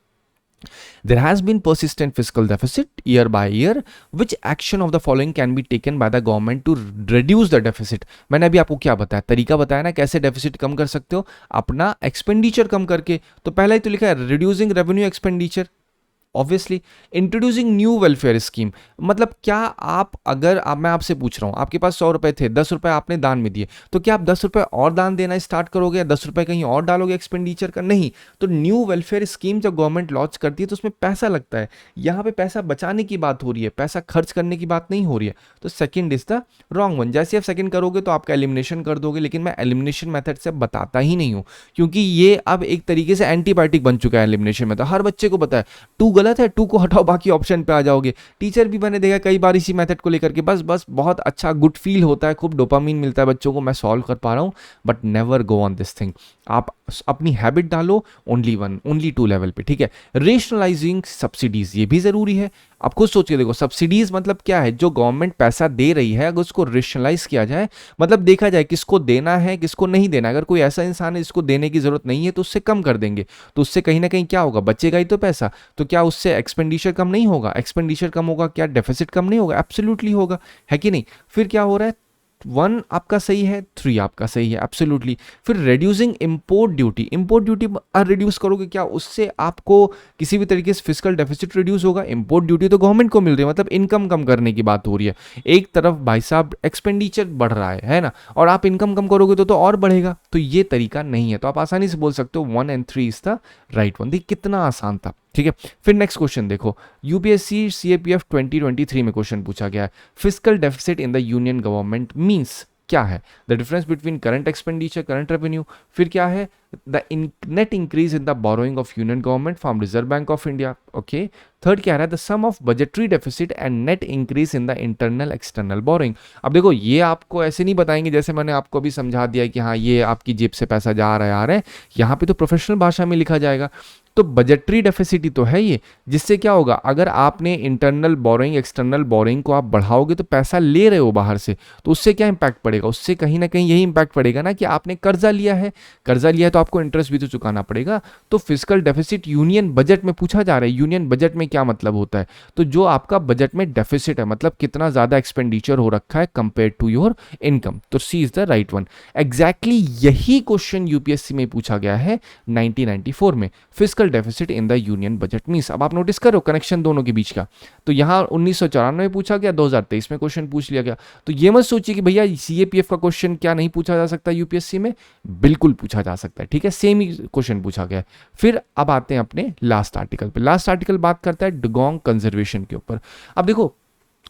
There has been persistent fiscal deficit year by year. Which action of the following can be taken by the government to reduce the deficit? मैंने अभी आपको क्या बताया, तरीका बताया ना कैसे डेफिसिट कम कर सकते हो, अपना एक्सपेंडिचर कम करके। तो पहला ही तो लिखा है reducing revenue expenditure, obviously. Introducing new welfare scheme, मतलब क्या आप, अगर मैं आपसे पूछ रहा हूं आपके पास 100 रुपए थे, 10 रुपए आपने दान में दिए, तो क्या आप 10 रुपए और दान देना स्टार्ट करोगे या 10 रुपए कहीं और डालोगे एक्सपेंडिचर का, नहीं। तो न्यू वेलफेयर स्कीम जब गवर्नमेंट लॉन्च करती है तो उसमें पैसा लगता है, यहाँ पे पैसा बचाने की बात हो रही है, पैसा खर्च करने की बात नहीं हो रही है। तो second is the wrong one. जैसे आप सेकंड करोगे तो आपका एलिमिनेशन कर दोगे, लेकिन मैं एलिमिनेशन मेथड से बताता ही नहीं हूँ, क्योंकि ये अब एक तरीके से एंटीबायोटिक बन चुका है एलिमिनेशन में। तो हर बच्चे को पता है 2 गलत है, 2 को हटाओ बाकी ऑप्शन पे आ जाओगे। टीचर भी मैंने देखा कई बार इसी मेथड को लेकर के बस बहुत अच्छा गुड फील होता है, खूब डोपामीन मिलता है बच्चों को, मैं सॉल्व कर पा रहा हूँ, but never go on this thing. आप अपनी हैबिट डालो ओनली 1 ओनली 2 लेवल पे, ठीक है। रेशनलाइजिंग सब्सिडीज, ये भी जरूरी है। आप खुद सोच के देखो, सब्सिडीज मतलब क्या है, जो गवर्नमेंट पैसा दे रही है अगर उसको रेशनलाइज किया जाए, मतलब देखा जाए किसको देना है किसको नहीं देना। अगर कोई ऐसा इंसान है जिसको देने की जरूरत नहीं है तो उससे कम कर देंगे, तो उससे कहीं ना कहीं क्या होगा, बचेगा ही तो पैसा। तो क्या उससे एक्सपेंडिचर कम नहीं होगा, एक्सपेंडिचर कम होगा, क्या डेफिसिट कम नहीं होगा, एब्सोल्युटली होगा, है कि नहीं। फिर क्या हो रहा है, 1 आपका सही है, 3 आपका सही है, एब्सोल्युटली। फिर reducing import duty, import duty reduce करोगे, क्या उससे आपको किसी भी तरीके से फिस्कल डेफिसिट रिड्यूस होगा। इंपोर्ट ड्यूटी तो गवर्नमेंट को मिल रही है, मतलब इनकम कम करने की बात हो रही है। एक तरफ भाई साहब एक्सपेंडिचर बढ़ रहा है ना, और आप इनकम कम करोगे तो और बढ़ेगा। तो ये तरीका नहीं है। तो आप आसानी से बोल सकते हो 1 and 3 is the right one. देखिए कितना आसान था, ठीक है। फिर नेक्स्ट क्वेश्चन देखो, यूपीएससी सीएपीएफ 2023 में क्वेश्चन पूछा गया है, fiscal deficit in the union government means क्या है, the difference between current expenditure current revenue. फिर क्या है, the net increase in the borrowing of union government from Reserve Bank of India, okay. Third क्या है, the sum of budgetary deficit and net increase in the internal external borrowing. अब देखो ये आपको ऐसे नहीं बताएंगे जैसे मैंने आपको अभी समझा दिया कि हाँ ये आपकी जेब से पैसा जा रहा है आ रहा है, यहाँ पे तो प्रोफेशनल भाषा में लिखा जाएगा। तो बजटरी डेफिसिट ही तो है ये, जिससे क्या होगा, अगर आपने इंटरनल बोरोइंग एक्सटर्नल बोरोइंग को आप बढ़ाओगे तो पैसा ले रहे हो बाहर से, तो उससे क्या इंपैक्ट पड़ेगा, उससे कहीं ना कहीं यही इंपैक्ट पड़ेगा ना कि आपने कर्जा लिया है तो आपको इंटरेस्ट भी तो चुकाना पड़ेगा। तो फिस्कल डेफिसिट यूनियन बजट में पूछा जा रहा है, यूनियन बजट में क्या मतलब होता है, तो जो आपका बजट में डेफिसिट है मतलब कितना ज्यादा एक्सपेंडिचर हो रखा है कंपेयर टू योर इनकम। तो C is the right one. Exactly यही क्वेश्चन यूपीएससी में पूछा गया है 1994 में। Fiscal physical deficit in the union budget means. अब आप नोटिस करो कनेक्शन दोनों के बीच का, तो यहाँ 1994 में पूछा गया, 2023 में क्वेश्चन पूछ लिया गया। तो ये मत सोचिए कि भैया सीएपीएफ का क्वेश्चन क्या नहीं पूछा जा सकता यूपीएससी में, बिल्कुल पूछा जा सकता है, ठीक है, सेम ही क्वेश्चन पूछा गया है। फिर अब आते हैं अपने लास्ट आर्टिकल पे। लास्ट आर्टिकल बात करता है डुगोंग कंजर्वेशन के ऊपर। अब देखो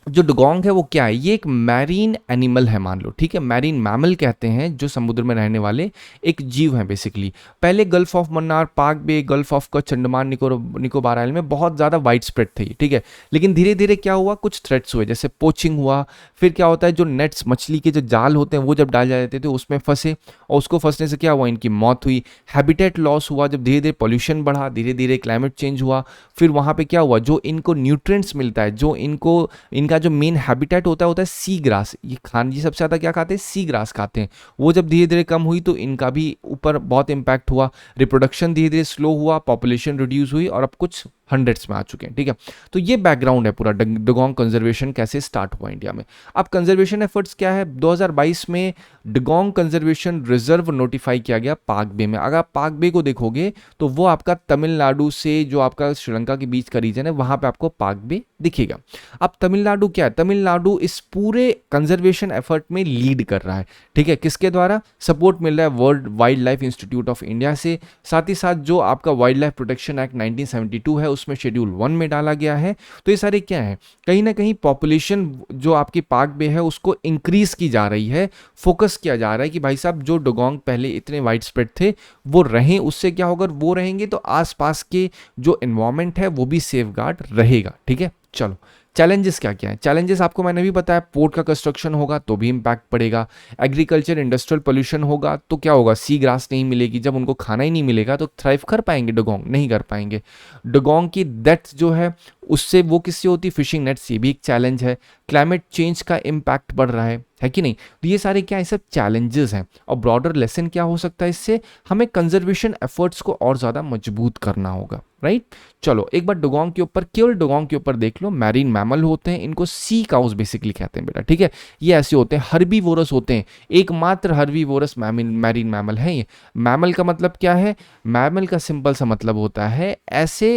जो डुगोंग है वो क्या है, ये एक मैरीन एनिमल है मान लो, ठीक है, मैरीन मैमल कहते हैं, जो समुद्र में रहने वाले एक जीव हैं बेसिकली। पहले gulf of Mannar, Palk Bay, Gulf of Kutch, Andaman Nicobar island में बहुत ज़्यादा वाइड स्प्रेड थी, ठीक है। लेकिन धीरे धीरे क्या हुआ, कुछ थ्रेट्स हुए, जैसे पोचिंग हुआ, फिर क्या होता है जो नेट्स, मछली के जो जाल होते हैं वो जब डाल जाते थे उसमें फंसे, और उसको फंसने से क्या हुआ, इनकी मौत हुई। हैबिटेट लॉस हुआ, जब धीरे धीरे पॉल्यूशन बढ़ा, धीरे धीरे क्लाइमेट चेंज हुआ, फिर वहाँ पे क्या हुआ, जो इनको न्यूट्रिएंट्स मिलता है, जो इनको इनका जो मेन हैबिटेट होता है सी ग्रास, ये खान जी सबसे ज़्यादा क्या खाते हैं, सी ग्रास खाते हैं, वो जब धीरे धीरे कम हुई तो इनका भी ऊपर बहुत इंपैक्ट हुआ, रिप्रोडक्शन धीरे धीरे स्लो हुआ, पॉपुलेशन रिड्यूस हुई, और अब कुछ हंड्रेड्स में आ चुके हैं, ठीक है। तो ये बैकग्राउंड है पूरा डुगोंग कंजर्वेशन कैसे स्टार्ट हुआ इंडिया में। अब कंजर्वेशन एफर्ट्स क्या है, 2022 में डुगोंग कंजर्वेशन रिजर्व नोटिफाई किया गया पाक बे में। अगर आप पाक बे को देखोगे तो वो आपका तमिलनाडु से जो आपका श्रीलंका के बीच का रीजन है वहां पे आपको पाक बे दिखेगा। अब तमिलनाडु क्या है, तमिलनाडु इस पूरे कंजर्वेशन एफर्ट में लीड कर रहा है, ठीक है। किसके द्वारा सपोर्ट मिल रहा है, world wild life institute of India से, साथ ही साथ जो आपका वाइल्ड लाइफ प्रोटेक्शन एक्ट 1972 है उसमें शेड्यूल 1 में डाला गया है। तो ये सारे क्या है, कहीं ना कहीं पॉपुलेशन जो आपकी पाक बे है उसको इंक्रीज की जा रही है, फोकस किया जा रहा है कि भाई साहब जो डुगोंग पहले इतने वाइड स्प्रेड थे वो रहें, उससे क्या होगा, वो रहेंगे तो आसपास के जो एनवायरमेंट है वो भी सेफगार्ड रहेगा, ठीक है। चलो चैलेंजेस क्या क्या है, चैलेंजेस आपको मैंने भी बताया, पोर्ट का कंस्ट्रक्शन होगा तो भी इंपैक्ट पड़ेगा, एग्रीकल्चर इंडस्ट्रियल पोल्यूशन होगा तो क्या होगा, सी ग्रास नहीं मिलेगी, जब उनको खाना ही नहीं मिलेगा तो थ्राइव कर पाएंगे डुगोंग, नहीं कर पाएंगे। डुगोंग की डेथ जो है उससे वो किससे होती, फिशिंग नेट से, भी एक चैलेंज है। क्लाइमेट चेंज का इम्पैक्ट बढ़ रहा है कि नहीं। तो ये सारे क्या है, सब चैलेंजेस हैं। और ब्रॉडर लेसन क्या हो सकता है इससे, हमें कंजर्वेशन एफर्ट्स को और ज़्यादा मजबूत करना होगा, राइट। चलो एक बार डुगोंग के ऊपर, केवल डुगोंग के ऊपर देख लो, मैरीन मैमल होते हैं, इनको सी काउस बेसिकली कहते हैं बेटा, ठीक है। ये ऐसे होते हैं, हर्बीवोरस होते हैं, एकमात्र हर्बीवोरस मैरीन मैमल है ये। मैमल का मतलब क्या है, मैमल का सिंपल सा मतलब होता है ऐसे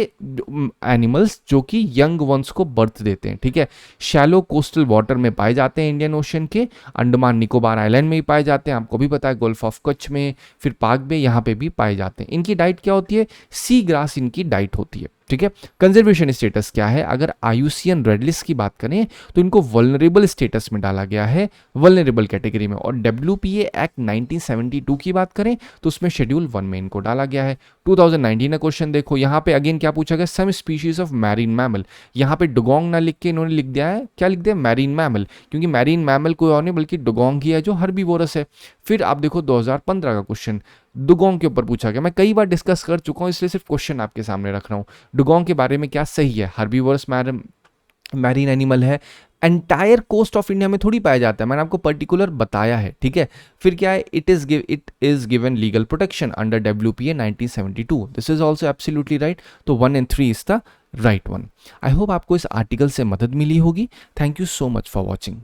एनिमल्स जो कि यंग वंस को बर्थ देते हैं, ठीक है। शैलो कोस्टल वाटर में पाए जाते हैं, इंडियन ओशन के, अंडमान निकोबार आइलैंड में भी पाए जाते हैं, आपको भी पता है, गल्फ ऑफ कच्छ में, फिर पाक बे, यहाँ पे भी पाए जाते हैं। इनकी डाइट क्या होती है, सी ग्रास इनकी डाइट होती है, ठीक है। कंजर्वेशन स्टेटस क्या है, अगर आईयूसीएन रेड लिस्ट की बात करें तो इनको वल्नरेबल स्टेटस में डाला गया है, वल्नरेबल कैटेगरी में। और डब्ल्यूपीए एक्ट 1972 की बात करें तो उसमें शेड्यूल 1 में इनको डाला गया है। 2019 का क्वेश्चन देखो, यहाँ पे अगेन क्या पूछा गया, some species of marine mammal, यहाँ पे डुगोंग ना लिख के इन्होंने लिख दिया है, क्या लिख दिया, मैरीन मैमल, क्योंकि मैरीन मैमल कोई और नहीं बल्कि डुगोंग ही है जो हर्बीवोरस है। फिर आप देखो 2015 का क्वेश्चन डुगोंग के ऊपर पूछा गया, मैं कई बार डिस्कस कर चुका हूँ इसलिए सिर्फ क्वेश्चन आपके सामने रख रहा हूँ। डुगोंग के बारे में क्या सही है, हर्बीवोरस मैरीन एनिमल है, एंटायर कोस्ट ऑफ इंडिया में थोड़ी पाया जाता है, मैंने आपको पर्टिकुलर बताया है, ठीक है। फिर क्या है, it is given legal protection under WPA 1972, this is also absolutely right. तो 1 and 3 is the right one. I hope आपको इस आर्टिकल से मदद मिली होगी। Thank you so much for watching.